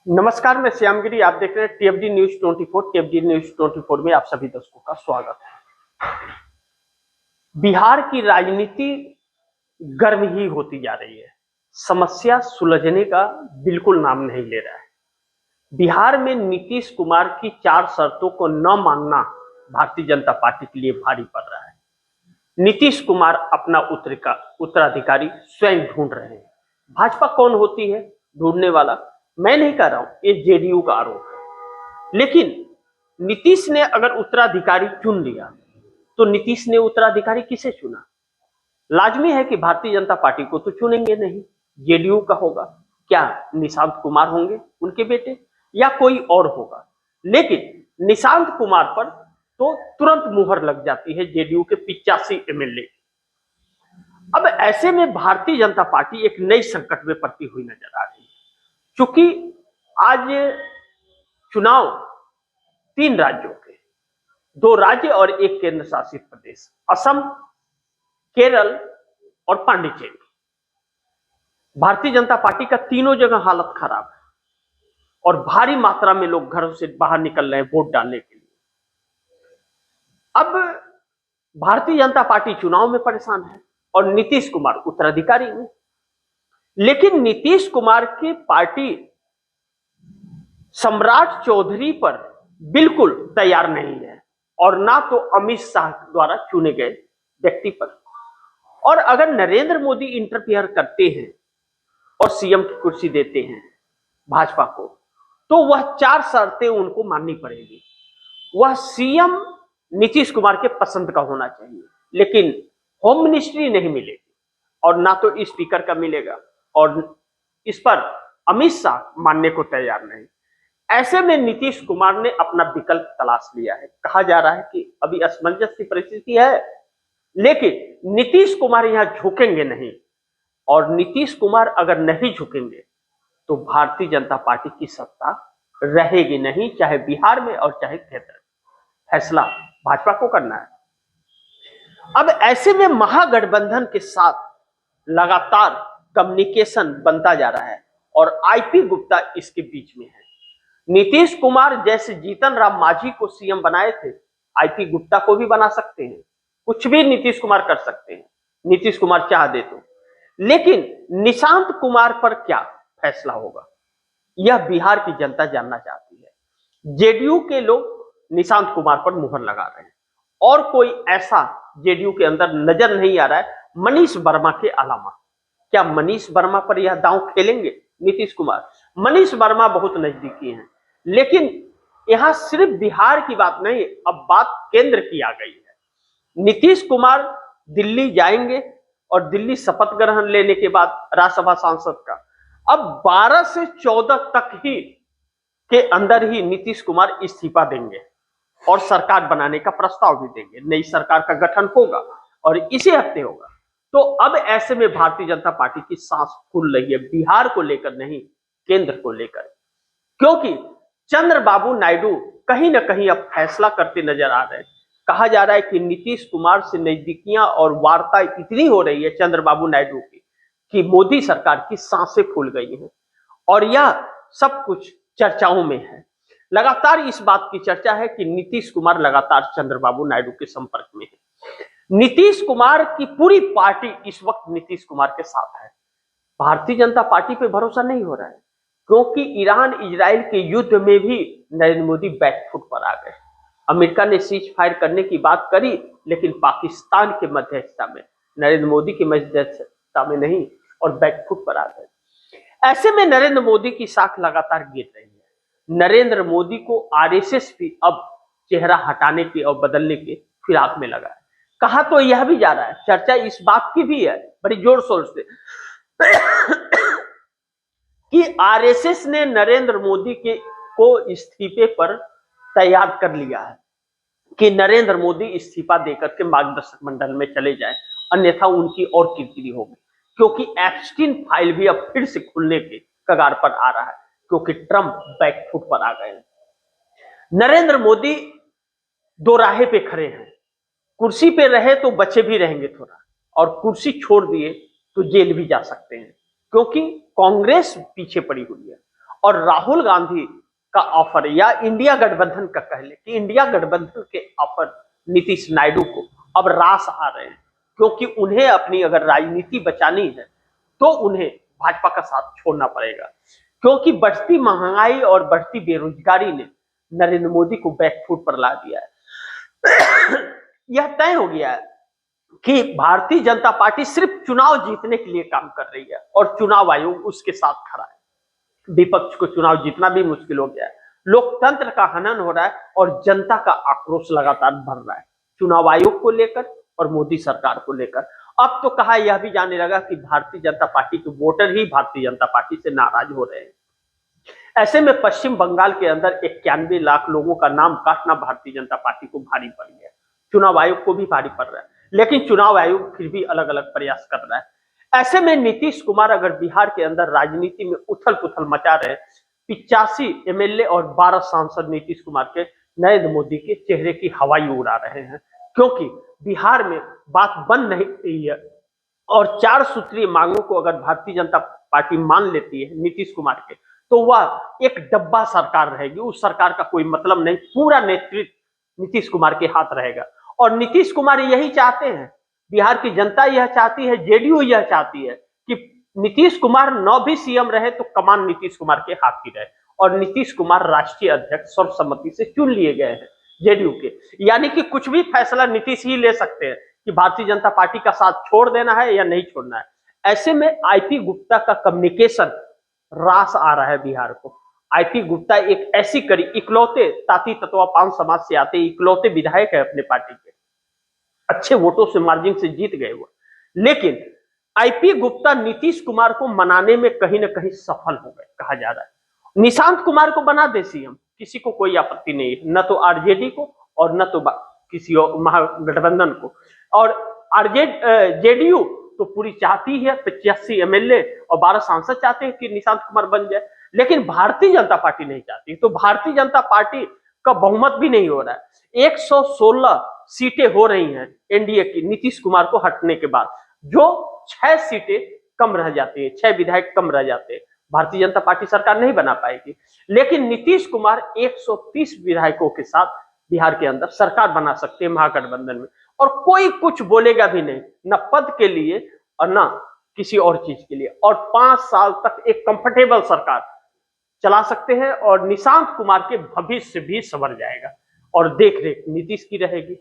नमस्कार, मैं श्यामगिरी। आप देख रहे हैं टीएफडी न्यूज 24। टीएफडी न्यूज 24 में आप सभी दर्शकों का स्वागत है। बिहार की राजनीति गर्म ही होती जा रही है। समस्या सुलझने का बिल्कुल नाम नहीं ले रहा है। बिहार में नीतीश कुमार की 4 शर्तों को न मानना भारतीय जनता पार्टी के लिए भारी पड़ रहा है। नीतीश कुमार अपना उत्तराधिकारी स्वयं ढूंढ रहे हैं। भाजपा कौन होती है ढूंढने वाला? मैं नहीं कह रहा हूं, ये जेडीयू का आरोप है। लेकिन नीतीश ने अगर उत्तराधिकारी चुन लिया तो नीतीश ने उत्तराधिकारी किसे चुना? लाजमी है कि भारतीय जनता पार्टी को तो चुनेंगे नहीं, जेडीयू का होगा। क्या निशांत कुमार होंगे उनके बेटे, या कोई और होगा? लेकिन निशांत कुमार पर तो तुरंत मुहर लग जाती है जेडीयू के 85 एमएलए। अब ऐसे में भारतीय जनता पार्टी एक नई संकट में पड़ती हुई नजर आ रही है। क्योंकि आज चुनाव 3 राज्यों के, 2 राज्य और 1 केंद्र शासित प्रदेश, असम, केरल और पांडिचेरी। भारतीय जनता पार्टी का तीनों जगह हालत खराब है और भारी मात्रा में लोग घरों से बाहर निकल रहे हैं वोट डालने के लिए। अब भारतीय जनता पार्टी चुनाव में परेशान है और नीतीश कुमार उत्तराधिकारी में। लेकिन नीतीश कुमार की पार्टी सम्राट चौधरी पर बिल्कुल तैयार नहीं है और ना तो अमित शाह द्वारा चुने गए व्यक्ति पर। और अगर नरेंद्र मोदी इंटरफेयर करते हैं और सीएम की कुर्सी देते हैं भाजपा को, तो वह 4 शर्तें उनको माननी पड़ेगी। वह सीएम नीतीश कुमार के पसंद का होना चाहिए, लेकिन होम मिनिस्ट्री नहीं मिलेगी और ना तो स्पीकर का मिलेगा, और इस पर अमित शाह मानने को तैयार नहीं। ऐसे में नीतीश कुमार ने अपना विकल्प तलाश लिया है। कहा जा रहा है कि अभी असमंजस की परिस्थिति है, लेकिन नीतीश कुमार यहां झुकेंगे नहीं। और नीतीश कुमार अगर नहीं झुकेंगे तो भारतीय जनता पार्टी की सत्ता रहेगी नहीं, चाहे बिहार में और चाहे केंद्र। फैसला भाजपा को करना है। अब ऐसे में महागठबंधन के साथ लगातार कम्युनिकेशन बनता जा रहा है और आईपी गुप्ता इसके बीच में है। नीतीश कुमार जैसे जीतन राम मांझी को सीएम बनाए थे, आईपी गुप्ता को भी बना सकते हैं। कुछ भी नीतीश कुमार कर सकते हैं, नीतीश कुमार चाह दे तो। लेकिन निशांत कुमार पर क्या फैसला होगा, यह बिहार की जनता जानना चाहती है। जेडीयू के लोग निशांत कुमार पर मुहर लगा रहे हैं और कोई ऐसा जेडीयू के अंदर नजर नहीं आ रहा है मनीष वर्मा के अलावा। क्या मनीष वर्मा पर यह दांव खेलेंगे नीतीश कुमार? मनीष वर्मा बहुत नजदीकी हैं, लेकिन यहां सिर्फ बिहार की बात नहीं, अब बात केंद्र की आ गई है। नीतीश कुमार दिल्ली जाएंगे और दिल्ली शपथ ग्रहण लेने के बाद राज्यसभा सांसद का अब 12 से 14 तक ही के अंदर ही नीतीश कुमार इस्तीफा देंगे और सरकार बनाने का प्रस्ताव भी देंगे। नई सरकार का गठन होगा और इसी हफ्ते होगा। तो अब ऐसे में भारतीय जनता पार्टी की सांस फूल रही है, बिहार को लेकर नहीं, केंद्र को लेकर। क्योंकि चंद्रबाबू नायडू कहीं ना कहीं अब फैसला करते नजर आ रहे हैं। कहा जा रहा है कि नीतीश कुमार से नजदीकियां और वार्ता इतनी हो रही है चंद्रबाबू नायडू की कि मोदी सरकार की सांसें फूल गई हैं। और यह सब कुछ चर्चाओं में है। लगातार इस बात की चर्चा है कि नीतीश कुमार लगातार चंद्रबाबू नायडू के संपर्क में है। नीतीश कुमार की पूरी पार्टी इस वक्त नीतीश कुमार के साथ है। भारतीय जनता पार्टी पे भरोसा नहीं हो रहा है, क्योंकि ईरान इजराइल के युद्ध में भी नरेंद्र मोदी बैकफुट पर आ गए। अमेरिका ने सीज फायर करने की बात करी, लेकिन पाकिस्तान के मध्यस्थता में, नरेंद्र मोदी की मध्यस्थता में नहीं, और बैकफुट पर आ गए। ऐसे में नरेंद्र मोदी की साख लगातार गिर रही है। नरेंद्र मोदी को आरएसएस भी अब चेहरा हटाने की और बदलने के फिराक में लगा है। कहा तो यह भी जा रहा है, चर्चा इस बात की भी है बड़ी जोर शोर से कि आरएसएस ने नरेंद्र मोदी के को इस्तीफे पर तैयार कर लिया है कि नरेंद्र मोदी इस्तीफा देकर के मार्गदर्शक मंडल में चले जाएं, अन्यथा उनकी और किरकिरी होगी। क्योंकि एप्स्टीन फाइल भी अब फिर से खुलने के कगार पर आ रहा है, क्योंकि ट्रंप बैकफुट पर आ गए हैं। नरेंद्र मोदी दो राहे पे खड़े हैं। कुर्सी पे रहे तो बचे भी रहेंगे थोड़ा, और कुर्सी छोड़ दिए तो जेल भी जा सकते हैं, क्योंकि कांग्रेस पीछे पड़ी हुई है और राहुल गांधी का ऑफर या इंडिया गठबंधन का कह ले कि इंडिया गठबंधन के ऑफर नीतीश नायडू को अब रास आ रहे हैं, क्योंकि उन्हें अपनी अगर राजनीति बचानी है तो उन्हें भाजपा का साथ छोड़ना पड़ेगा, क्योंकि बढ़ती महंगाई और बढ़ती बेरोजगारी ने नरेंद्र मोदी को बैकफुट पर ला दिया है। यह तय हो गया है कि भारतीय जनता पार्टी सिर्फ चुनाव जीतने के लिए काम कर रही है और चुनाव आयोग उसके साथ खड़ा है। विपक्ष को चुनाव जीतना भी मुश्किल हो गया है, लोकतंत्र का हनन हो रहा है और जनता का आक्रोश लगातार बढ़ रहा है चुनाव आयोग को लेकर और मोदी सरकार को लेकर। अब तो कहा यह भी जाने लगा कि भारतीय जनता पार्टी के वोटर ही भारतीय जनता पार्टी से नाराज हो रहे हैं। ऐसे में पश्चिम बंगाल के अंदर 91 लाख लोगों का नाम काटना भारतीय जनता पार्टी को भारी पड़ गया, चुनाव आयोग को भी भारी पड़ रहा है, लेकिन चुनाव आयोग फिर भी अलग अलग प्रयास कर रहा है। ऐसे में नीतीश कुमार अगर बिहार के अंदर राजनीति में उथल पुथल मचा रहे, 85 एमएलए और 12 सांसद नीतीश कुमार के नरेंद्र मोदी के चेहरे की हवाई उड़ा रहे हैं, क्योंकि बिहार में बात बन नहीं रही है और 4 सूत्रीय मांगों को अगर भारतीय जनता पार्टी मान लेती है नीतीश कुमार के, तो वह एक डब्बा सरकार रहेगी, उस सरकार का कोई मतलब नहीं, पूरा नेतृत्व नीतीश कुमार के हाथ रहेगा। और नीतीश कुमार यही चाहते हैं, बिहार की जनता यह चाहती है, जेडीयू यह चाहती है कि नीतीश कुमार न भी सीएम रहे तो कमान नीतीश कुमार के हाथ ही रहे। और नीतीश कुमार राष्ट्रीय अध्यक्ष सर्वसम्मति से चुन लिए गए हैं जेडीयू के, यानी कि कुछ भी फैसला नीतीश ही ले सकते हैं कि भारतीय जनता पार्टी का साथ छोड़ देना है या नहीं छोड़ना है। ऐसे में आईपी गुप्ता का कम्युनिकेशन रास आ रहा है बिहार को। आईपी गुप्ता एक ऐसी कड़ी, इकलौते ताती तत्वा पान समाज से आते इकलौते विधायक है अपने पार्टी के, अच्छे वोटों से मार्जिन से जीत गए वो, लेकिन आईपी गुप्ता नीतीश कुमार को मनाने में कहीं ना कहीं सफल हो गए कहा जा रहा है। निशांत कुमार को बना दे सीएम, किसी को कोई आपत्ति नहीं है, न तो आरजेडी को और न तो किसी और महागठबंधन को। और जेडीयू तो पूरी चाहती है, 85 एमएलए और 12 सांसद चाहते हैं कि निशांत कुमार बन जाए, लेकिन भारतीय जनता पार्टी नहीं चाहती। तो भारतीय जनता पार्टी का बहुमत भी नहीं हो रहा है। 116 सीटें हो रही हैं एनडीए की नीतीश कुमार को हटने के बाद, जो 6 सीटें कम रह जाती है, 6 विधायक कम रह जाते हैं, भारतीय जनता पार्टी सरकार नहीं बना पाएगी। लेकिन नीतीश कुमार 130 विधायकों के साथ बिहार के अंदर सरकार बना सकते हैं महागठबंधन में, और कोई कुछ बोलेगा भी नहीं, न पद के लिए और न किसी और चीज के लिए, और 5 साल तक एक कंफर्टेबल सरकार चला सकते हैं और निशांत कुमार के भविष्य भी संवर जाएगा और देख रेख नीतीश की रहेगी।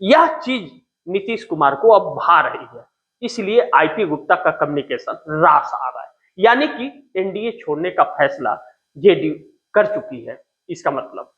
यह चीज नीतीश कुमार को अब भा रही है, इसलिए आईपी गुप्ता का कम्युनिकेशन रास आ रहा है, यानी कि एनडीए छोड़ने का फैसला जेडीयू कर चुकी है। इसका मतलब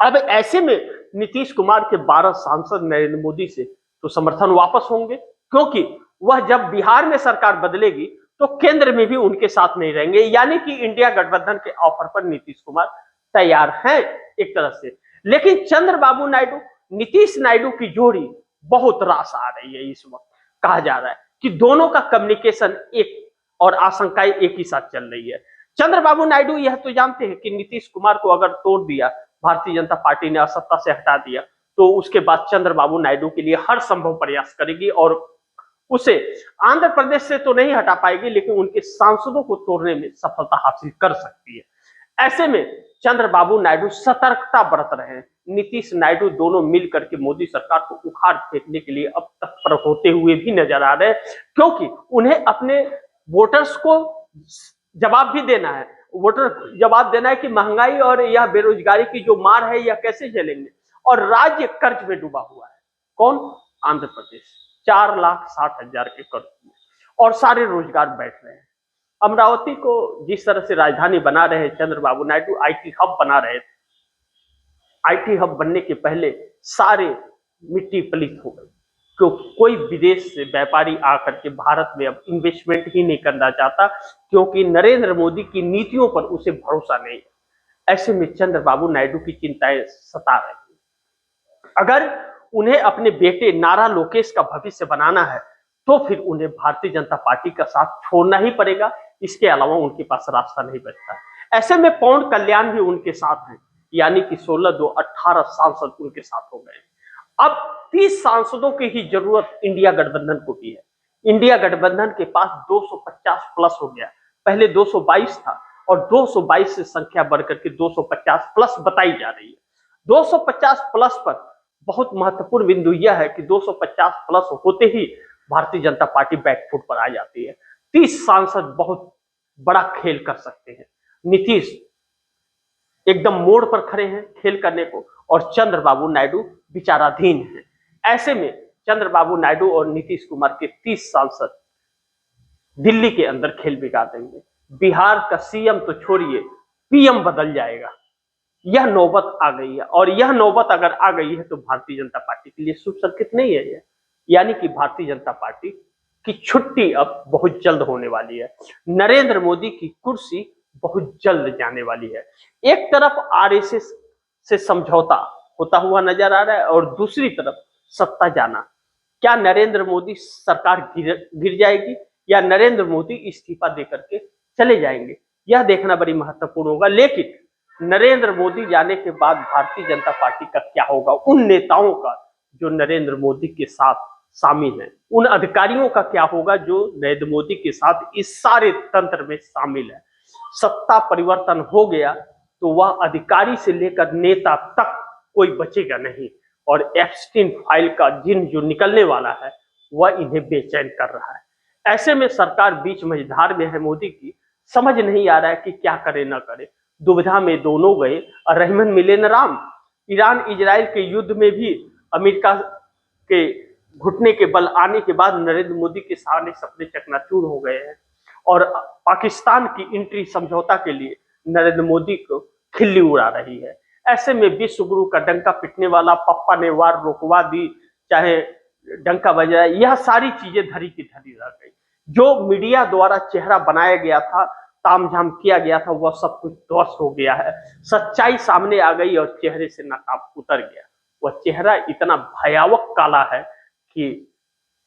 अब ऐसे में नीतीश कुमार के 12 सांसद नरेंद्र मोदी से तो समर्थन वापस होंगे, क्योंकि वह जब बिहार में सरकार बदलेगी तो केंद्र में भी उनके साथ नहीं रहेंगे, यानी कि इंडिया गठबंधन के ऑफर पर नीतीश कुमार तैयार हैं एक तरह से। लेकिन चंद्रबाबू नायडू नीतीश नायडू की जोड़ी बहुत रास आ रही है इस वक्त, कहा जा रहा है कि दोनों का कम्युनिकेशन एक और आशंकाएं एक ही साथ चल रही है। चंद्रबाबू नायडू यह तो जानते हैं कि नीतीश कुमार को अगर तोड़ दिया, भारतीय जनता पार्टी ने सत्ता से हटा दिया, तो उसके बाद चंद्रबाबू नायडू के लिए हर संभव प्रयास करेगी और उसे आंध्र प्रदेश से तो नहीं हटा पाएगी, लेकिन उनके सांसदों को तोड़ने में सफलता हासिल कर सकती है। ऐसे में चंद्रबाबू नायडू सतर्कता बरत रहे हैं। नीतीश नायडू दोनों मिलकर के मोदी सरकार को उखाड़ फेंकने के लिए अब तत्पर होते हुए भी नजर आ रहे हैं, क्योंकि उन्हें अपने वोटर्स को जवाब भी देना है। वोटर जवाब देना है कि महंगाई और यह बेरोजगारी की जो मार है यह कैसे झेलेंगे। और राज्य कर्ज में डूबा हुआ है, कौन? आंध्र प्रदेश, 4,60,000 के कर्ज में, और सारे रोजगार बैठ रहे हैं। अमरावती को जिस तरह से राजधानी बना रहे हैं चंद्रबाबू नायडू, आईटी हब बना रहे थे, आईटी हब बनने के पहले सारे मिट्टी पलीत हो गई, क्योंकि कोई विदेश से व्यापारी आकर के भारत में अब इन्वेस्टमेंट ही नहीं करना चाहता, क्योंकि नरेंद्र मोदी की नीतियों पर उसे भरोसा नहीं है। ऐसे में चंद्रबाबू नायडू की चिंताएं सता रही है। अगर उन्हें अपने बेटे नारा लोकेश का भविष्य बनाना है तो फिर उन्हें भारतीय जनता पार्टी का साथ छोड़ना ही पड़ेगा, इसके अलावा उनके पास रास्ता नहीं बचता। ऐसे में पवन कल्याण भी उनके साथ हैं, यानी कि 16-2-18 सांसद उनके साथ हो गए। अब 30 सांसदों की ही जरूरत इंडिया गठबंधन को भी है। इंडिया गठबंधन के पास 250 प्लस हो गया, पहले 222 था, और 222 से संख्या बढ़कर के 250 प्लस बताई जा रही है। 250 प्लस पर बहुत महत्वपूर्ण बिंदु यह है कि 250 प्लस होते ही भारतीय जनता पार्टी बैकफुट पर आ जाती है। 30 सांसद बहुत बड़ा खेल कर सकते हैं। नीतीश एकदम मोड़ पर खड़े हैं खेल करने को, और चंद्रबाबू नायडू विचाराधीन हैं। ऐसे में चंद्रबाबू नायडू और नीतीश कुमार के 30 सांसद दिल्ली के अंदर खेल बिगाड़ देंगे। बिहार का सीएम तो छोड़िए, पीएम बदल जाएगा। यह नौबत आ गई है, और यह नौबत अगर आ गई है तो भारतीय जनता पार्टी के लिए शुभ संकेत नहीं है यह। यानी कि भारतीय जनता पार्टी की छुट्टी अब बहुत जल्द होने वाली है। नरेंद्र मोदी की कुर्सी बहुत जल्द जाने वाली है। एक तरफ आरएसएस से समझौता होता हुआ नजर आ रहा है, और दूसरी तरफ सत्ता जाना। क्या नरेंद्र मोदी सरकार गिर जाएगी या नरेंद्र मोदी इस्तीफा देकर के चले जाएंगे, यह देखना बड़ी महत्वपूर्ण होगा। लेकिन नरेंद्र मोदी जाने के बाद भारतीय जनता पार्टी का क्या होगा, उन नेताओं का जो नरेंद्र मोदी के साथ शामिल हैं, उन अधिकारियों का क्या होगा जो नरेंद्र मोदी के साथ इस सारे तंत्र में शामिल है। सत्ता परिवर्तन हो गया तो वह अधिकारी से लेकर नेता तक कोई बचेगा नहीं, और एप्स्टीन फाइल का जिन जो निकलने वाला है वह इन्हें बेचैन कर रहा है। ऐसे में सरकार बीच मझधार में है मोदी की, समझ नहीं आ रहा है कि क्या करे ना करे। दुविधा में दोनों गए और रहमन मिले न राम। ईरान इजराइल के युद्ध में भी अमेरिका के घुटने के बल आने के बाद नरेंद्र मोदी के सारे सपने चकनाचूर हो गए हैं, और पाकिस्तान की एंट्री समझौता के लिए नरेंद्र मोदी को खिल्ली उड़ा रही है। ऐसे में विश्व गुरु का डंका पिटने वाला पप्पा ने वार रोकवा दी, चाहे डंका बज रहा है, यह सारी चीजें धरी की धरी रह गई। जो मीडिया द्वारा चेहरा बनाया गया था, तामझाम किया गया था, वह सब कुछ ध्वस्त हो गया है। सच्चाई सामने आ गई और चेहरे से नकाब उतर गया। वह चेहरा इतना भयावह काला है कि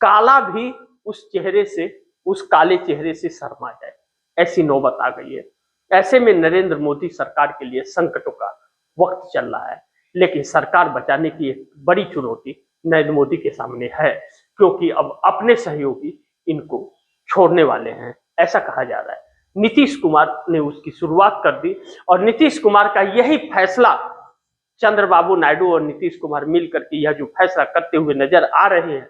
काला भी उस चेहरे से, उस काले चेहरे से शर्मा जाए, ऐसी नौबत आ गई है। ऐसे में नरेंद्र मोदी सरकार के लिए संकटों का वक्त चल रहा है, लेकिन सरकार बचाने की एक बड़ी चुनौती नरेंद्र मोदी के सामने है, क्योंकि अब अपने सहयोगी इनको छोड़ने वाले हैं, ऐसा कहा जा रहा है। नीतीश कुमार ने उसकी शुरुआत कर दी, और नीतीश कुमार का यही फैसला, चंद्रबाबू नायडू और नीतीश कुमार मिलकर के यह जो फैसला करते हुए नजर आ रहे हैं,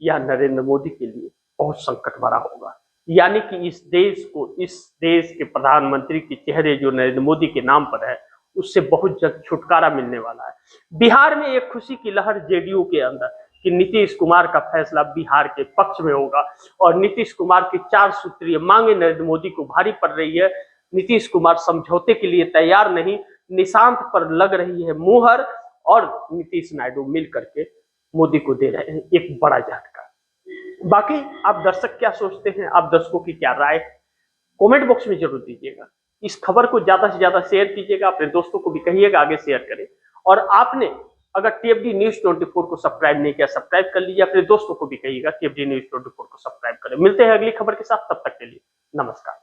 यह नरेंद्र मोदी के लिए बहुत संकट भरा होगा। यानी कि इस देश को, इस देश के प्रधानमंत्री के चेहरे जो नरेंद्र मोदी के नाम पर है, उससे बहुत जल्द छुटकारा मिलने वाला है। बिहार में एक खुशी की लहर जेडीयू के अंदर कि नीतीश कुमार का फैसला बिहार के पक्ष में होगा, और नीतीश कुमार की 4 सूत्रीय मांगे नरेंद्र मोदी को भारी पड़ रही है। नीतीश कुमार समझौते के लिए तैयार नहीं, निशांत पर लग रही है मुहर, और नीतीश नायडू मिल करके मोदी को दे रहे हैं एक बड़ा झटका। बाकी आप दर्शक क्या सोचते हैं, आप दर्शकों की क्या राय, कमेंट बॉक्स में जरूर दीजिएगा। इस खबर को ज्यादा से ज्यादा शेयर कीजिएगा, अपने दोस्तों को भी कहिएगा आगे शेयर करें। और आपने अगर टीएफडी न्यूज 24 को सब्सक्राइब नहीं किया, सब्सक्राइब कर लीजिए। अपने दोस्तों को भी कहिएगा टीएफडी न्यूज 24 को सब्सक्राइब करें। मिलते हैं अगली खबर के साथ, तब तक के लिए नमस्कार।